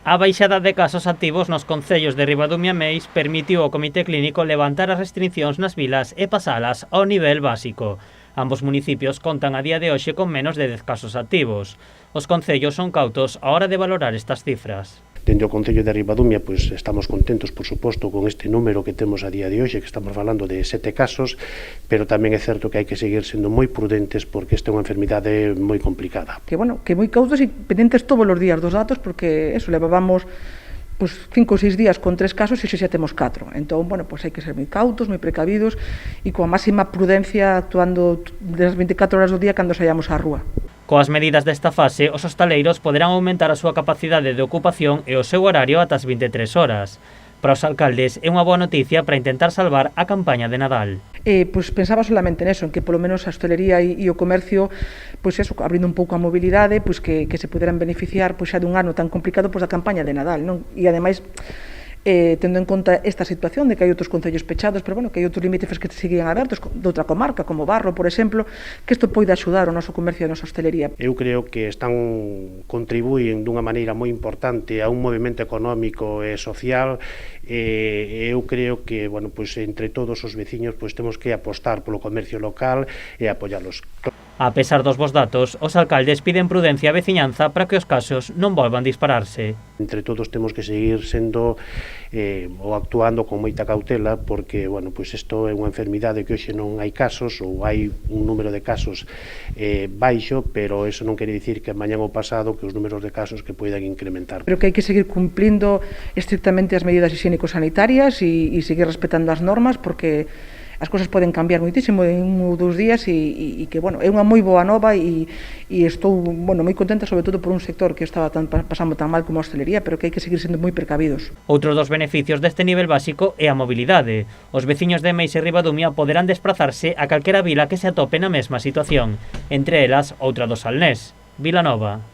A baixada de casos activos nos concellos de Ribadumia e Meis permitiu ao Comité Clínico levantar as restriccións nas vilas e pasalas ao nivel básico. Ambos municipios contan a día de hoxe con menos de 10 casos activos. Os concellos son cautos á hora de valorar estas cifras. Dende o Concello de Ribadumia, pois estamos contentos, por suposto, con este número que temos a día de hoxe, que estamos falando de 7 casos, pero tamén é certo que hai que seguir sendo moi prudentes porque esta é unha enfermidade moi complicada. Que moi cautos e pendentes todos os días dos datos, porque eso, levábamos 5 ou 6 días con 3 casos e xa temos 4. Entón, hai que ser moi cautos, moi precavidos e coa máxima prudencia actuando das 24 horas do día cando saíamos á rúa. Coas medidas desta fase, os hostaleiros poderán aumentar a súa capacidade de ocupación e o seu horario ata as 23 horas. Para os alcaldes é unha boa noticia para intentar salvar a campaña de Nadal. Pensaba solamente neso, en que polo menos a hostelería e o comercio, abrindo un pouco a mobilidade, que se poderan beneficiar xa dun ano tan complicado da campaña de Nadal, non? E ademais, tendo en conta esta situación de que hai outros concellos pechados, pero que hai outros limítrofes que seguían abertos, de outra comarca, como Barro, por exemplo, que isto pode axudar o noso comercio e a nosa hostelería. Eu creo que contribúen dunha maneira moi importante a un movimento económico e social, e eu creo que, entre todos os veciños, temos que apostar polo comercio local e apoialos. A pesar dos bons datos, os alcaldes piden prudencia á veciñanza para que os casos non volvan dispararse. Entre todos temos que seguir sendo ou actuando con moita cautela porque, isto é unha enfermidade que hoxe non hai casos ou hai un número de casos baixo, pero eso non quere dicir que mañán ou pasado que os números de casos que poidan incrementar. Pero que hai que seguir cumplindo estrictamente as medidas higiénico-sanitarias e seguir respetando as normas porque as cousas poden cambiar moitísimo en 1 ou 2 días e que, é unha moi boa nova e estou, moi contenta, sobre todo por un sector que estaba pasando tan mal como a hostelería, pero que hai que seguir sendo moi precavidos. Outro dos beneficios deste nivel básico é a mobilidade. Os veciños de Meis e Ribadumia poderán desplazarse a calquera vila que se atope na mesma situación, entre elas outra do Salnés, Vilanova.